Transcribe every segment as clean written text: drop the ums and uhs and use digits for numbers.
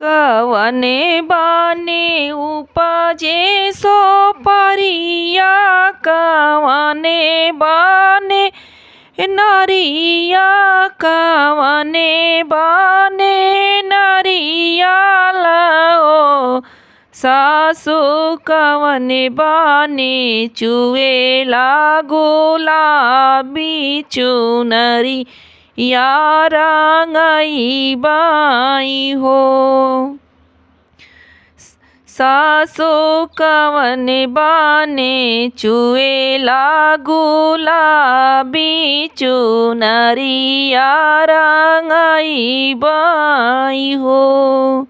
कवने बाने उपजे सो परिया, कवने बाने नरिया, कवने बाने नरिया लो। सासु कवने बाने चुएला गुलाबी चुनरी, या रंगई बाई हो। सासु कवने बाने चुएला गुलाबी चुनरी, या रंगई बाई हो।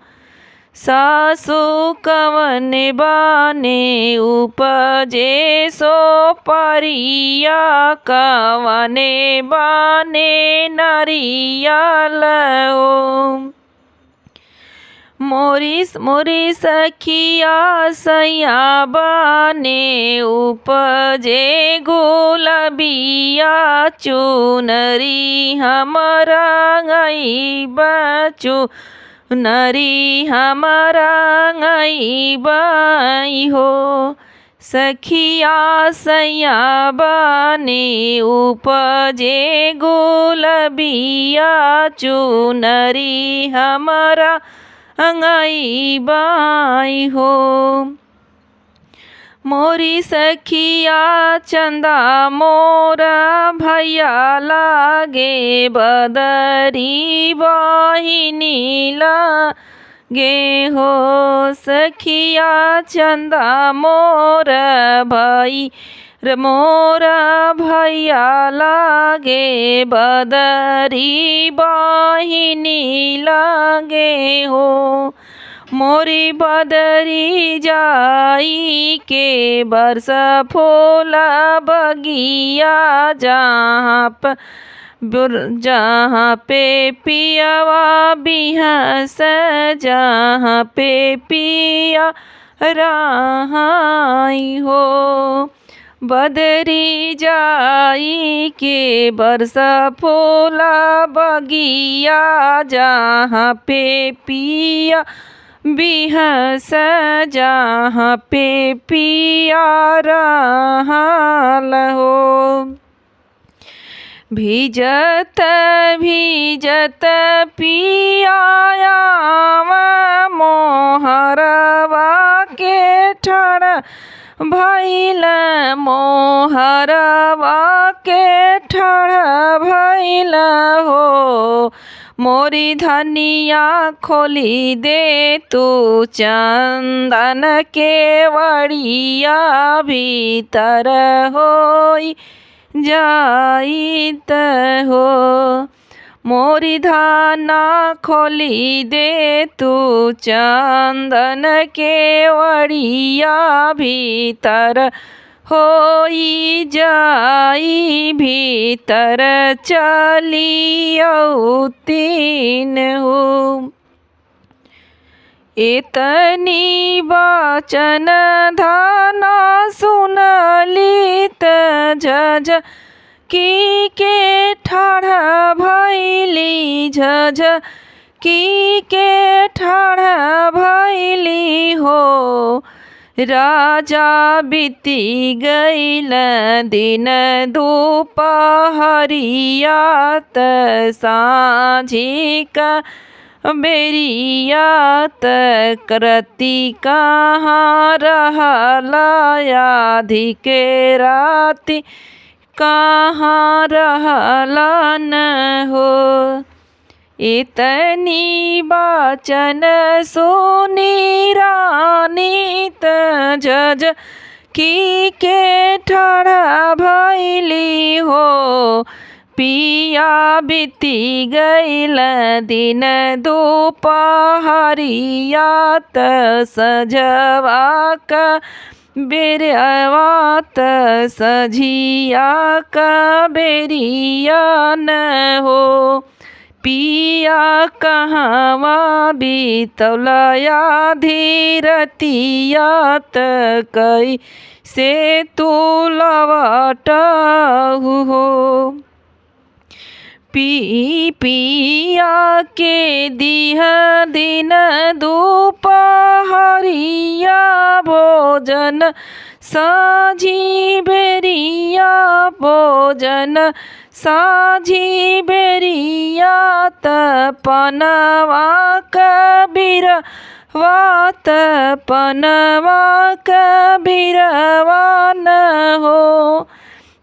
सासु कवने बाने उपजे सो परिया, कवने बाने नरिया लो। मोरी सखिया सैया बाने उपजे गुलाबिया चुनरी, हमारा गई बचू नरी, हमारा गई बाई हो। सखिया सैया बाने उपजे गुलाबिया चुनरी, हमारा अंगई बाई हो। मोरी सखिया चंदा मोरा भैया लागे, बदरी बहिनी लागे हो। सखिया चंदा मोरा भाई मोरा भैया लागे, बदरी बहिनी लागे हो। मोरी बदरी जाई के बरस फूला बगिया, जहाँ पे पियावा बिहस, जहाँ पे पिया रहाई हो। बदरी जाई के बरस फूला बगिया, जहाँ पे पिया बिहस, जहाँ पे पिया रहल हो। भीजत भीजत पियाया मोहरवा के ठड़ भैल, मोहरवा के ठड़ भैल हो। मोरी धनिया खोली दे तू चंदन के वड़िया, भीतर होई जाइत हो। मोरी धाना खोली दे तू चंदन के वड़िया, भीतर होई जाई, भीतर चली तीन हो। एतनी वाचन धाना सुनलित, झझ की के ठाढ़ भैली, झझ की के ठाढ़ भैली हो। राजा बीती गईल दिन दुपहरिया, साँझी का बेरिया, करती कहाँ रहला, आधी के राती कहाँ रहला न हो। इतनी वाचन सुनी रानी, झझ की के ठाढ़ भैली हो। पिया बीती गईल दिन दुपहरिया, सजवा का बेरवा, सझिया का बेरिया न हो। पिया कहवा बीतौलया धीरतिया, कई से तू लौटहु हो। पिया के दिह दिन दुपहरिया भोजन साझी बेरिया भोजन साझी बेरिया तपनवा कबीरवा तपनवा कबीरवा न हो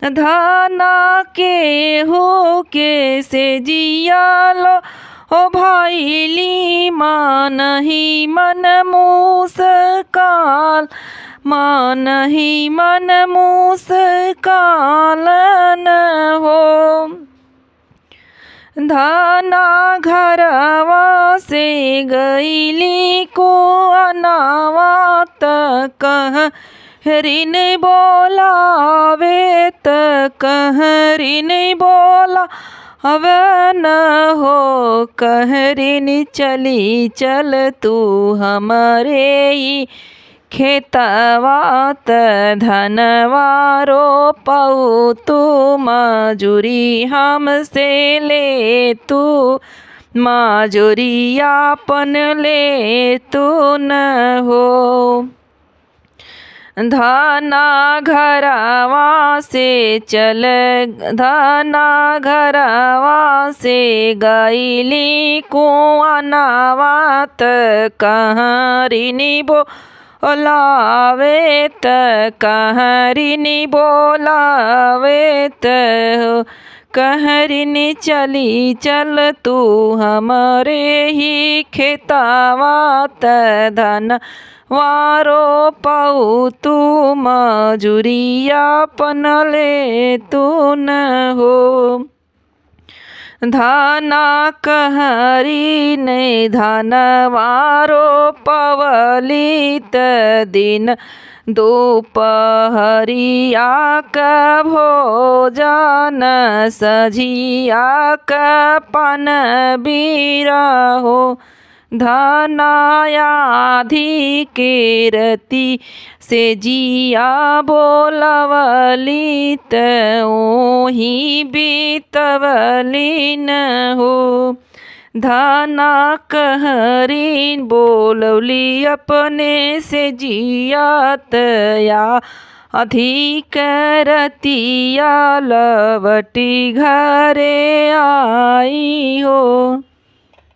धाना के हो के से जियालो ओ भाईली मानही मन मुस्कान मानही मन मुस्कान न हो धाना घरवा से गईली को अनावा कह हरिन बोलावे कहरिन बोला अब न हो कहरिन चली चल तू हमारे ही खेतवा धनवा रोपऊ तू मजूरी हमसे ले तू मजूरियापन ले तू न हो धाना घरवा से चल धाना घरवा से गईली कुआनावा कहरिनी बोलावे कहरिनी बोलावे कहरिनी चली चल तू हमारे ही खेतावा धन वारो पाऊ तू मजूरियापन ले तू न हो धाना कहरी ने धान वारो पवली दिन दोपहरिया का भोजन सझिया का पान बीरा हो धनायाधि के रति से जिया बोलवली तोही बीतवली न हो धना कहरी बोलवली अपने से जियात या अधिक रतिया लवटी घरे आई हो।